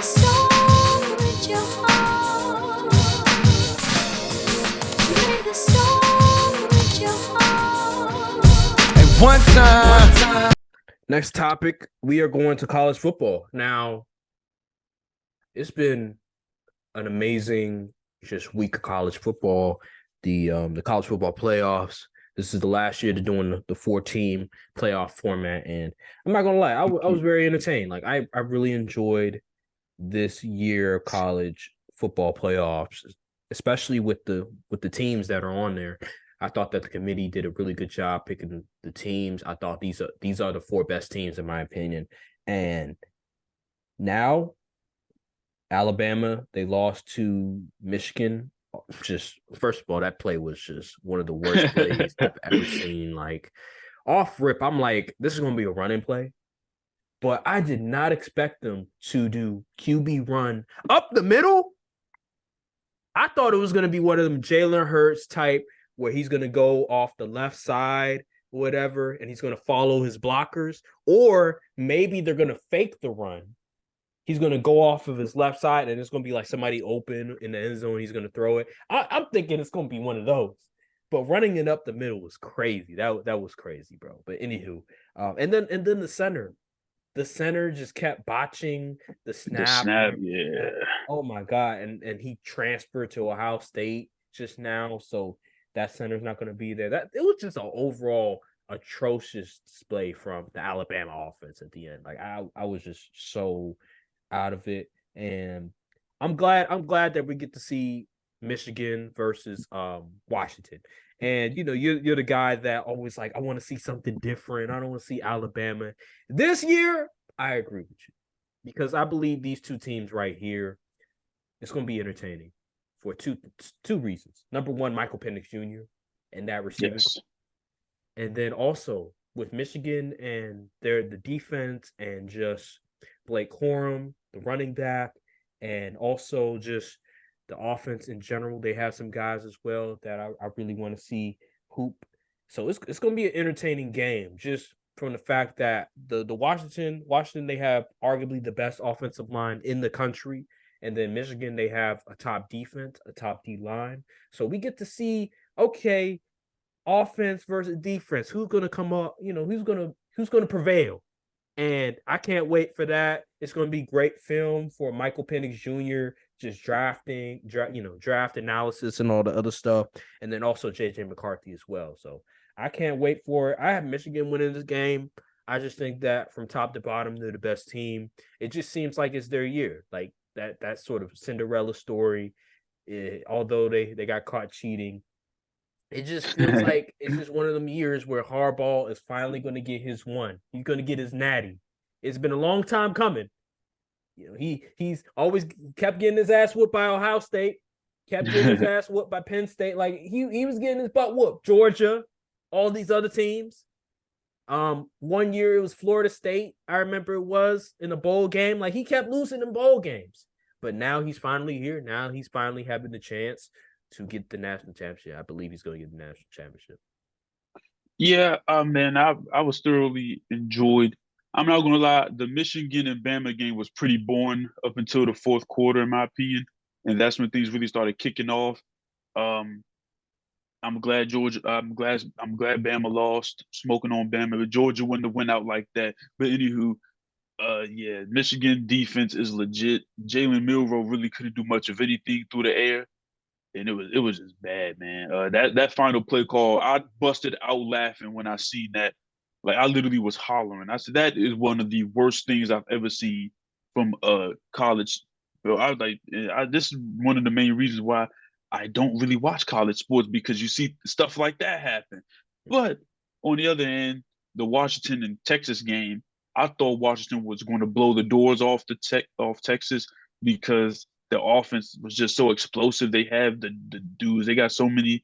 the song with your heart. Play the song with your heart. And one time. Next topic, we are going to college football. Now, it's been an amazing just week of college football. The college football playoffs. This is the last year they're doing the 4-team playoff format, and I'm not gonna lie, I was very entertained. Like I really enjoyed this year of college football playoffs, especially with the teams that are on there. I thought that the committee did a really good job picking the teams. I thought these are the 4 best teams in my opinion. And now Alabama, they lost to Michigan. Just first of all, that play was just one of the worst plays I've ever seen. Like off rip, I'm like, this is gonna be a running play. But I did not expect them to do QB run up the middle. I thought it was going to be one of them Jalen Hurts type where he's going to go off the left side, whatever, and he's going to follow his blockers. Or maybe they're going to fake the run. He's going to go off of his left side, and it's going to be like somebody open in the end zone. He's going to throw it. I'm thinking it's going to be one of those. But running it up the middle was crazy. That was crazy, bro. But anywho, and then the center. The center just kept botching the snap. The snap, yeah. Oh my god! And he transferred to Ohio State just now, so that center's not going to be there. That it was just an overall atrocious display from the Alabama offense at the end. Like I was just so out of it, and I'm glad that we get to see Michigan versus Washington. And you're the guy that always like, I want to see something different. I don't want to see Alabama. This year, I agree with you. Because I believe these two teams right here, it's going to be entertaining for two reasons. Number one, Michael Penix Jr. and that receiver. Yes. And then also with Michigan and the defense and just Blake Corum, the running back, and also just the offense in general. They have some guys as well that I really want to see hoop. So it's going to be an entertaining game just from the fact that the Washington, they have arguably the best offensive line in the country. And then Michigan, they have a top defense, a top D line. So we get to see, okay, offense versus defense. Who's going to come up? Who's going to prevail? And I can't wait for that. It's going to be great film for Michael Penix Jr., just draft analysis and all the other stuff. And then also J.J. McCarthy as well. So I can't wait for it. I have Michigan winning this game. I just think that from top to bottom, they're the best team. It just seems like it's their year. Like that sort of Cinderella story. Although they got caught cheating, it just feels like it's just one of them years where Harbaugh is finally going to get his one. He's going to get his natty. It's been a long time coming. He's always kept getting his ass whooped by Ohio State, kept getting his ass whooped by Penn State. Like he was getting his butt whooped. Georgia, all these other teams. 1 year it was Florida State. I remember it was in a bowl game. Like he kept losing in bowl games. But now he's finally here. Now he's finally having the chance to get the national championship. I believe he's going to get the national championship. Yeah, man, I was thoroughly enjoyed. I'm not gonna lie, the Michigan and Bama game was pretty boring up until the fourth quarter, in my opinion, and that's when things really started kicking off. I'm glad Bama lost, smoking on Bama, but Georgia wouldn't have went out like that. But anywho, yeah, Michigan defense is legit. Jalen Milroe really couldn't do much of anything through the air. And it was just bad, man. That final play call, I busted out laughing when I seen that. Like I literally was hollering. I said that is one of the worst things I've ever seen from college. Bro, I was like, this is one of the main reasons why I don't really watch college sports, because you see stuff like that happen. But on the other hand, the Washington and Texas game, I thought Washington was going to blow the doors off off Texas, because the offense was just so explosive. They have the dudes. They got so many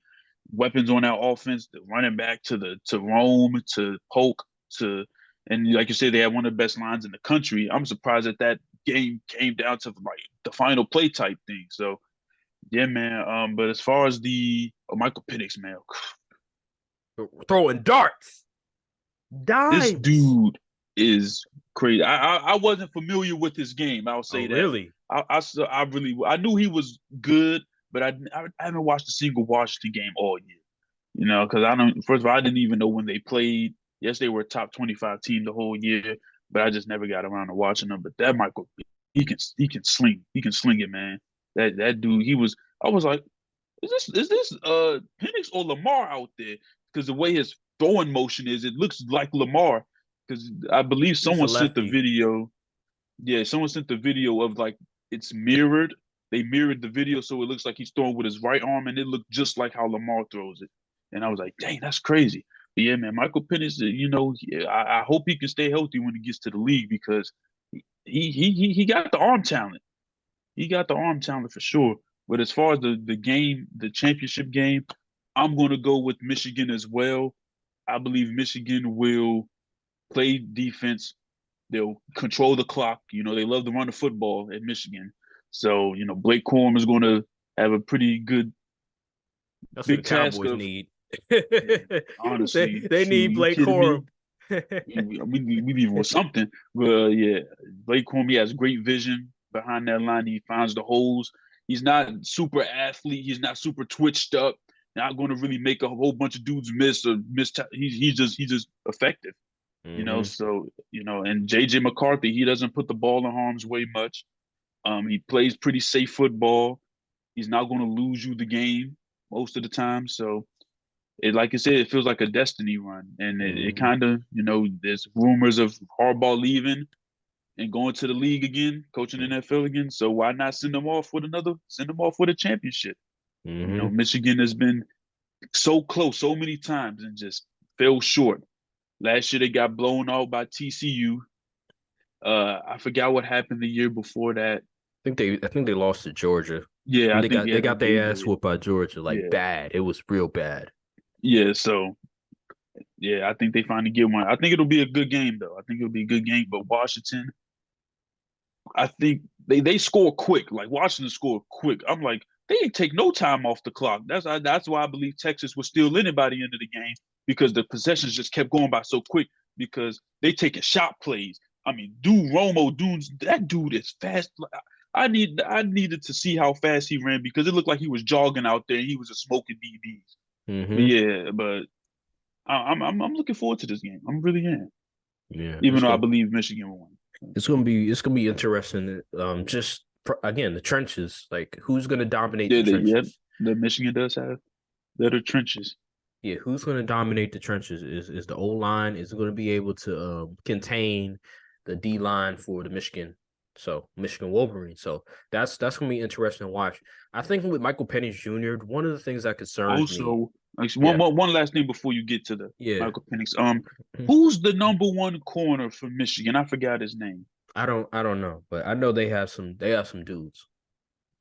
weapons on that offense. The running back to Rome to Polk and like you said, they had one of the best lines in the country. I'm surprised that game came down to like the final play type thing. So yeah, man. But as far as the Michael Penix, man, throwing darts, dimes. this dude is crazy. I wasn't familiar with his game. I'll Oh, say that. really? I knew he was good, but I haven't watched a single Washington game all year. You know, because I don't. First of all, I didn't even know when they played. Yes, they were a top 25 team the whole year, but I just never got around to watching them. But that Michael, he can sling it, man. That dude, he was. I was like, is this Penix or Lamar out there? Because the way his throwing motion is, it looks like Lamar. Because I believe He's a someone sent the lefty. video. Yeah, someone sent the video of like it's mirrored. They mirrored the video so it looks like he's throwing with his right arm, and it looked just like how Lamar throws it. And I was like, dang, that's crazy. But yeah, man, Michael Penix, I hope he can stay healthy when he gets to the league because he got the arm talent. He got the arm talent for sure. But as far as the game, the championship game, I'm going to go with Michigan as well. I believe Michigan will play defense. They'll control the clock. You know, they love to run the football at Michigan. So, you know, Blake Corum is going to have a pretty good, That's what the big task Cowboys of, need. yeah, they honestly, they shoot, need you Blake kidding me? Corum. We need with something. But yeah, Blake Corum, he has great vision behind that line. He finds the holes. He's not super athlete. He's not super twitched up. Not going to really make a whole bunch of dudes miss or miss. He's just effective. You know, Hmm. so and JJ McCarthy, he doesn't put the ball in harm's way much. He plays pretty safe football. He's not going to lose you the game most of the time. So like I said, it feels like a destiny run, and it Hmm. kind of, there's rumors of Harbaugh leaving and going to the league again, coaching the NFL again. So why not send them off with a championship? You know, Hmm. Michigan has been so close so many times and just fell short. Last year they got blown out by TCU. I forgot what happened the year before that. I think they lost to Georgia. Yeah, I They think got yeah they got they their ass did. whooped by Georgia like Yeah, bad. It was real bad. yeah. So yeah, I think they finally get one. I think it'll be a good game though. I think it'll be a good game. But Washington, I think they score quick. Like Washington scored quick. I'm like they didn't take no time off the clock. That's why I believe Texas was still in it by the end of the game because the possessions just kept going by so quick because they taking shot plays. I mean, dude, that dude is fast. I needed to see how fast he ran because it looked like he was jogging out there and he was just smoking DBs. But Hmm. yeah, but I'm looking forward to this game. I'm really am. Yeah, Even though I believe Michigan will win. it's gonna be interesting. Just again the trenches. Like who's gonna dominate the Yeah, trenches? the Michigan does have better trenches. Yeah, who's going to dominate the trenches? Is the O line is going to be able to contain the D line for the Michigan Wolverine. So that's going to be interesting to watch. I think with Michael Penix Jr., one of the things that concerns me, Also, actually, yeah, one last thing before you get to the yeah, Michael Penix. Who's the number one corner for Michigan? I forgot his name. I don't know, but I know they have some dudes.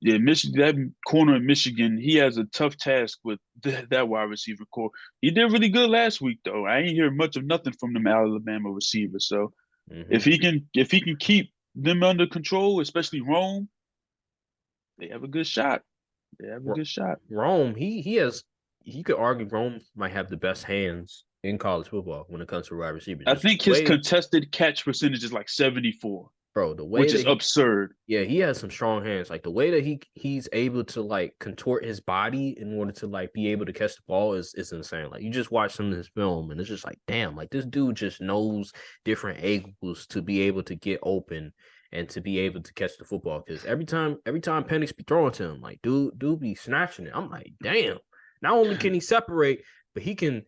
Yeah, Michigan. That corner in Michigan, he has a tough task with that wide receiver core. He did really good last week, though. I ain't hear much of nothing from them Alabama receivers. So Hmm. if he can keep them under control, especially Rome, they have a good shot. They have a good shot. Rome, he could argue Rome might have the best hands in college football when it comes to wide receivers. I Just think the his way, contested catch percentage is like 74, bro, the way which that is he absurd. Yeah, he has some strong hands. Like the way that he's able to like contort his body in order to like be able to catch the ball is insane. Like you just watch some of his film and it's just like, damn, like this dude just knows different angles to be able to get open and to be able to catch the football. Because every time Penix be throwing to him, like dude be snatching it. I'm like, damn. Not only can he separate, but he can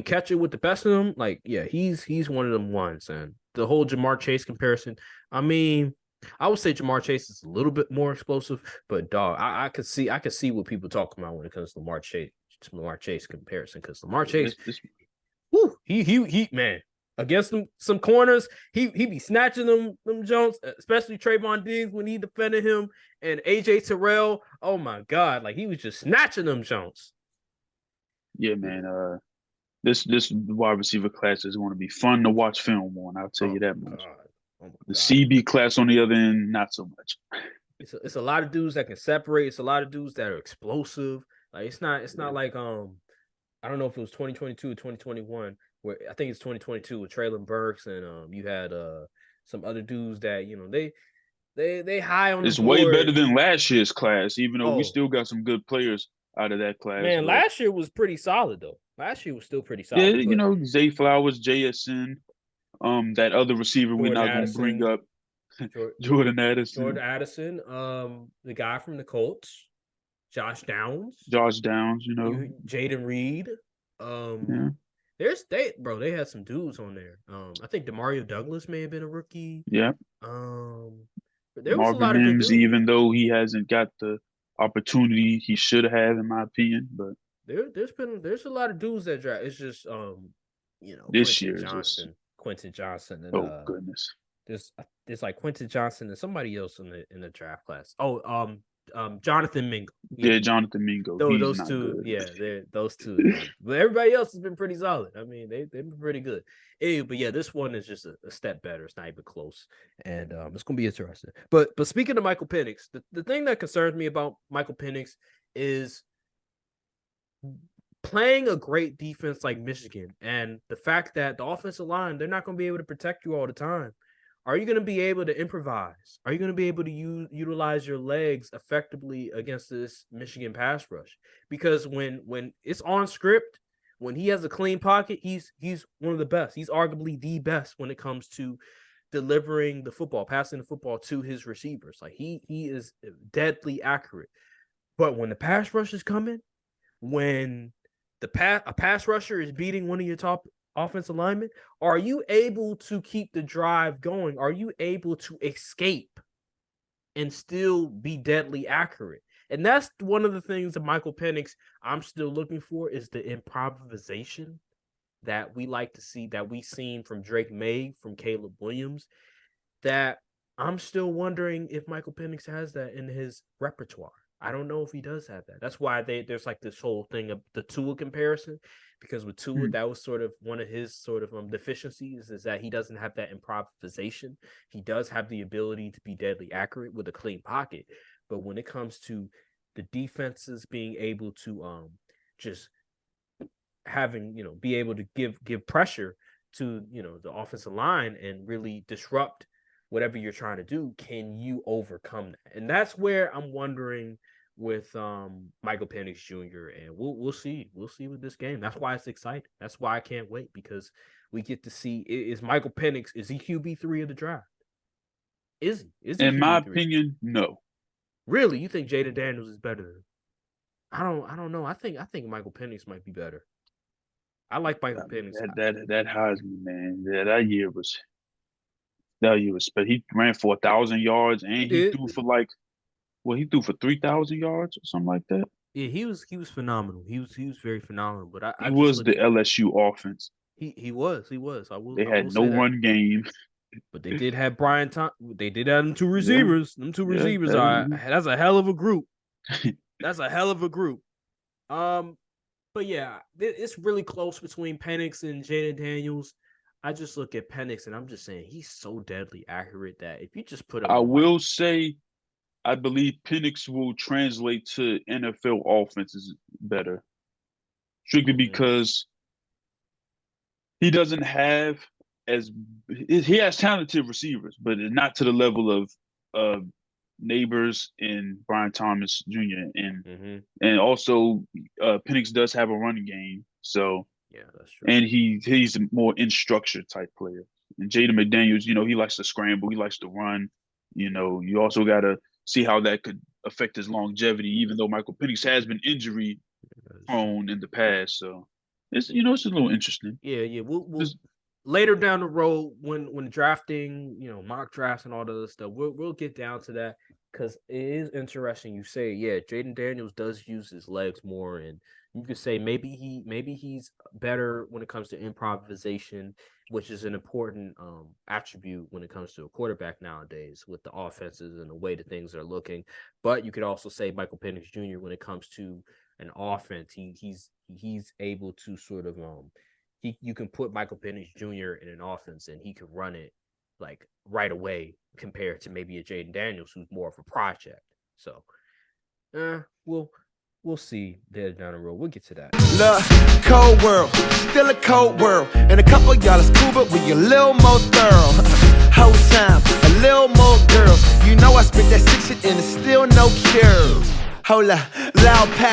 catch it with the best of them. Like, yeah, he's one of them ones. And the whole Jamar Chase comparison, I mean, I would say Jamar Chase is a little bit more explosive, but dog, I could see what people talk about when it comes to Lamar Chase comparison because Lamar Yeah, Chase, whoo, he man, against some corners, he be snatching them Jones, especially Trayvon Diggs when he defended him and AJ Terrell. Oh my god, like he was just snatching them Jones. yeah, man. This wide receiver class is going to be fun to watch film on. I'll tell Oh you that my much. god, oh my The god. CB class on the other end, not so much. It's a lot of dudes that can separate. It's a lot of dudes that are explosive. Like it's not Yeah. like I don't know if it was 2022 or 2021. where I think it's 2022 with Traylon Burks and you had some other dudes that they high on the It's way better board. than last year's class, even though we Oh still got some good players out of that class. man, But last year was pretty solid though. Last year was still pretty yeah, solid, but Zay Flowers, JSN, that other receiver we're Jordan not going to bring Addison, up, Jordan, Jordan Addison, Addison, the guy from the Colts, Josh Downs, Josh Downs, Jayden Reed. yeah, They had some dudes on there. I think Demario Douglas may have been a rookie. yeah. But there was a Marvin lot of good Mims, dudes. even though he hasn't got the opportunity he should have, in my opinion, but There's a lot of dudes that draft. It's just this year is just, Quentin Johnson, and oh goodness. there's like Quentin Johnson and somebody else in the draft class. Oh, Jonathan Mingo. Yeah, Jonathan Mingo, Though he's those not two, good. yeah, those two. But everybody else has been pretty solid. I mean, they've been pretty good. But yeah, this one is just a step better. It's not even close, and it's gonna be interesting. But speaking of Michael Penix, the thing that concerns me about Michael Penix is playing a great defense like Michigan, and the fact that the offensive line, they're not going to be able to protect you all the time. Are you going to be able to improvise? Are you going to be able to utilize your legs effectively against this Michigan pass rush? Because when it's on script, when he has a clean pocket, he's one of the best. He's arguably the best when it comes to delivering the football, passing the football to his receivers. Like he is deadly accurate. But when the pass rush is coming, when a pass rusher is beating one of your top offensive linemen, are you able to keep the drive going? Are you able to escape and still be deadly accurate? And that's one of the things that Michael Penix I'm still looking for is the improvisation that we like to see, that we've seen from Drake May, from Caleb Williams, that I'm still wondering if Michael Penix has that in his repertoire. I don't know if he does have that. That's why there's like this whole thing of the Tua comparison, because with Tua, that was sort of one of his sort of deficiencies, is that he doesn't have that improvisation. He does have the ability to be deadly accurate with a clean pocket, but when it comes to the defenses being able to just having be able to give pressure to the offensive line and really disrupt whatever you're trying to do, can you overcome that? And that's where I'm wondering with Michael Penix Jr. And we'll see with this game. That's why it's exciting. That's why I can't wait, because we get to see, is Michael Penix, is he QB3 of the draft? Is he In my QB3? opinion, no. Really? You think Jayden Daniels is better than him? I don't know. I think Michael Penix might be better. I like Michael Penix. That Heisman, man, that year was, but he ran for 1,000 yards and He he did. threw for he threw for 3,000 yards or something like that. Yeah, he was phenomenal. He was very phenomenal. But I He just was look the at, LSU offense. he was. They I will had no say that. run game. But they did have Brian Tom. They did have them two Yeah, receivers. Them two yeah. receivers are that's a hell of a group. That's a hell of a group. But yeah, it's really close between Penix and Jayden Daniels. I just look at Penix and I'm just saying he's so deadly accurate that if you just put him I on, like, will say, I believe Penix will translate to NFL offenses better, strictly because he doesn't have as he has talented receivers, but not to the level of Neighbors and Brian Thomas Jr. and also Penix does have a running game, so yeah, that's true. and he's a more in structure type player. And Jaden McDaniels, he likes to scramble, he likes to run. You also got to see how that could affect his longevity, even though Michael Penix has been injury prone in the past. So it's a little interesting. Yeah. We'll later down the road when drafting, mock drafts and all the other stuff, we'll get down to that, because it is interesting. You say, yeah, Jayden Daniels does use his legs more, and you could say maybe he's better when it comes to improvisation, which is an important attribute when it comes to a quarterback nowadays with the offenses and the way that things are looking. But you could also say Michael Penix Jr. when it comes to an offense, he's able to sort of you can put Michael Penix Jr. in an offense and he can run it like right away compared to maybe a Jayden Daniels who's more of a project. So, we'll we'll see there down the road. We'll get to that. Look, cold world, still a cold world. And a couple of y'all is cool, but we a little more thorough. Whole time, a little more girls. You know I spit that sick shit and it's still no cure. Hold up, loud pack.